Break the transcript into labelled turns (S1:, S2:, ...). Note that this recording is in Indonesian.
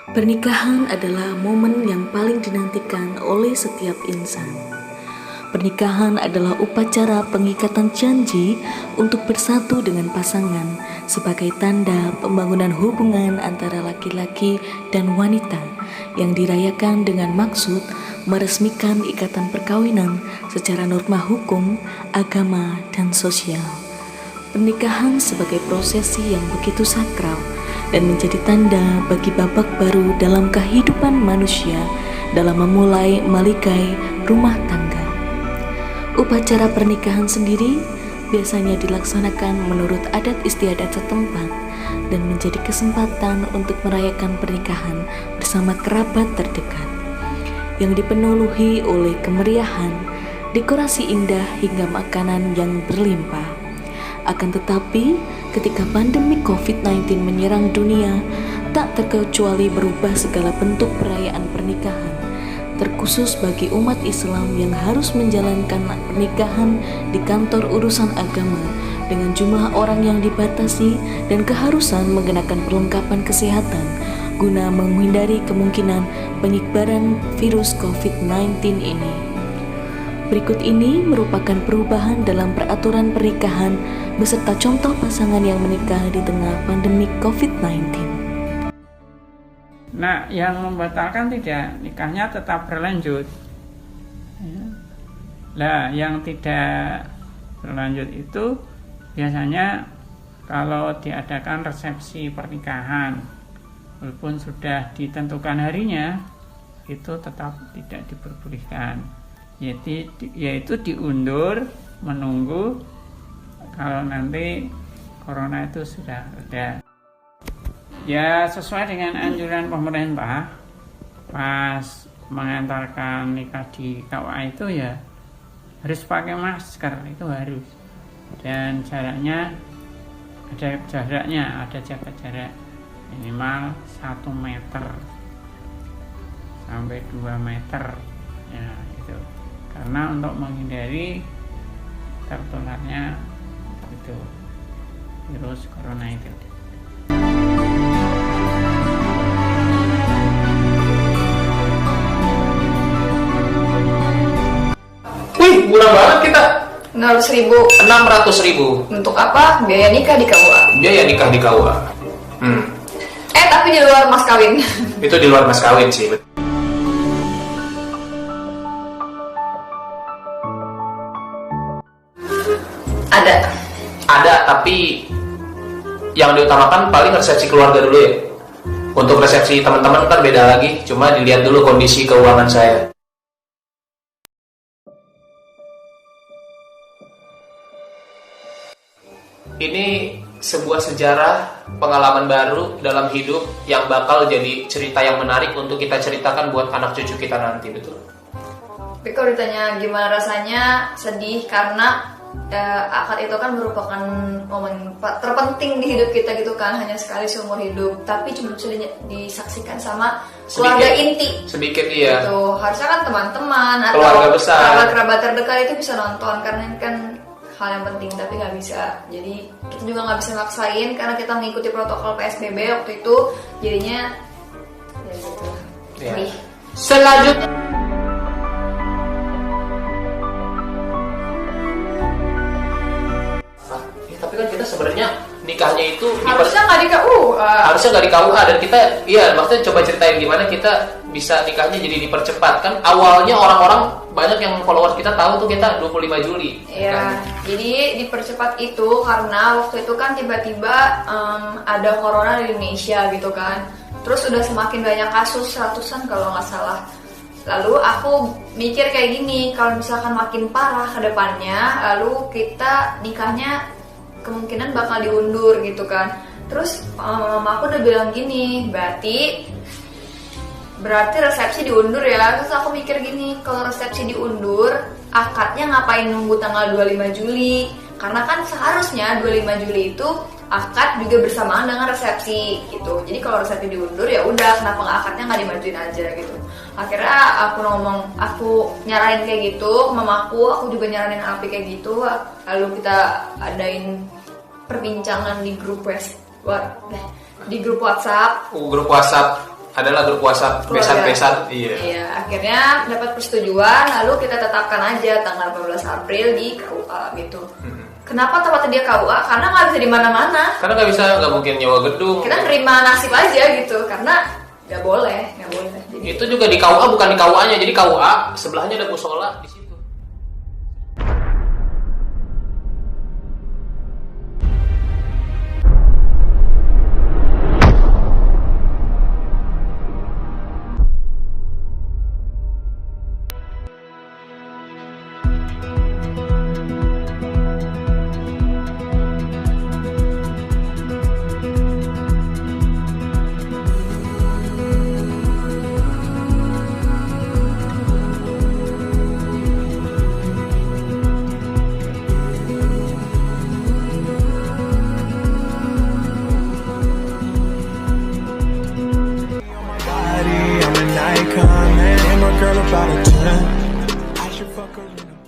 S1: Pernikahan adalah momen yang paling dinantikan oleh setiap insan. Pernikahan adalah upacara pengikatan janji untuk bersatu dengan pasangan sebagai tanda pembangunan hubungan antara laki-laki dan wanita yang dirayakan dengan maksud meresmikan ikatan perkawinan secara norma hukum, agama, dan sosial. Pernikahan sebagai prosesi yang begitu sakral dan menjadi tanda bagi babak baru dalam kehidupan manusia dalam memulai malikai rumah tangga. Upacara pernikahan sendiri biasanya dilaksanakan menurut adat istiadat setempat dan menjadi kesempatan untuk merayakan pernikahan bersama kerabat terdekat yang dipenuhi oleh kemeriahan, dekorasi indah hingga makanan yang berlimpah. Akan tetapi, ketika pandemi COVID-19 menyerang dunia, tak terkecuali berubah segala bentuk perayaan pernikahan, terkhusus bagi umat Islam yang harus menjalankan pernikahan di kantor urusan agama dengan jumlah orang yang dibatasi dan keharusan mengenakan perlengkapan kesehatan guna menghindari kemungkinan penyebaran virus COVID-19 ini. Berikut ini merupakan perubahan dalam peraturan pernikahan beserta contoh pasangan yang menikah di tengah pandemi COVID-19.
S2: Nah, yang membatalkan tidak, nikahnya tetap berlanjut. Nah, yang tidak berlanjut itu biasanya kalau diadakan resepsi pernikahan, walaupun sudah ditentukan harinya, itu tetap tidak diperbolehkan. Yaitu diundur, menunggu kalau nanti corona itu sudah reda. Ya, sesuai dengan anjuran pemerintah, pas mengantarkan nikah di KUA itu ya harus pakai masker, itu harus. Dan jaraknya ada jaga jarak minimal 1 meter sampai 2 meter ya, itu. Karena untuk menghindari tertularnya itu virus corona itu.
S3: Wih, murah banget kita.
S4: 600.000.
S3: 600.000.
S4: Untuk apa? Biaya nikah di KUA.
S3: Biaya nikah di KUA.
S4: Tapi di luar mas kawin.
S3: Itu di luar mas kawin sih. Ada, tapi yang diutamakan paling resepsi keluarga dulu ya. Untuk resepsi teman-teman kan beda lagi. Cuma dilihat dulu kondisi keuangan saya. Ini sebuah sejarah pengalaman baru dalam hidup yang bakal jadi cerita yang menarik untuk kita ceritakan buat anak cucu kita nanti, betul?
S4: Tapi kalau ditanya gimana rasanya, sedih karena akad itu kan merupakan momen terpenting di hidup kita gitu kan, hanya sekali seumur hidup, tapi cuma bisa disaksikan sama keluarga inti.
S3: Sedikit iya.
S4: Gitu. Harusnya kan teman-teman atau
S3: keluarga besar,
S4: kerabat terdekat itu bisa nonton karena ini kan hal yang penting, tapi nggak bisa. Jadi kita juga nggak bisa maksain karena kita mengikuti protokol PSBB waktu itu, jadinya ya gitu.
S3: Ya.
S4: Selanjutnya.
S3: Tapi kan kita sebenarnya nikahnya itu
S4: Harusnya nggak di
S3: harusnya nggak di KUA, dan kita maksudnya coba ceritain gimana kita bisa nikahnya jadi dipercepat. Kan awalnya orang-orang banyak yang followers kita tahu tuh kita 25 Juli.
S4: Iya, jadi dipercepat itu karena waktu itu kan tiba-tiba ada corona di Indonesia gitu kan. Terus udah semakin banyak kasus, 100-an kalau nggak salah. Lalu aku mikir kayak gini, kalau misalkan makin parah ke depannya, lalu kita nikahnya kemungkinan bakal diundur gitu kan. Terus mama aku udah bilang gini, berarti resepsi diundur ya. Terus aku mikir gini, kalau resepsi diundur, akadnya ngapain nunggu tanggal 25 Juli? Karena kan seharusnya 25 Juli itu akad juga bersamaan dengan resepsi gitu. Jadi kalau resepsi diundur ya udah, kenapa nggak akadnya nggak dimajuin aja gitu. Akhirnya aku nyaranin kayak gitu ke mamaku, aku juga nyaranin Api kayak gitu. Lalu kita adain perbincangan di grup WhatsApp.
S3: Grup WhatsApp adalah grup WhatsApp besan-besan. Iya.
S4: Iya, akhirnya dapat persetujuan, lalu kita tetapkan aja tanggal 14 April di KUA gitu. Kenapa tempatnya dia KUA? Karena nggak bisa di mana-mana.
S3: Karena nggak mungkin nyewa gedung.
S4: Kita terima nasib aja gitu, karena nggak boleh. Jadi,
S3: Itu juga di KUA, bukan di KUA-nya. Jadi KUA sebelahnya ada musola di situ.
S5: I'm an icon, man. I'm a girl about a 10. I should fuck her in the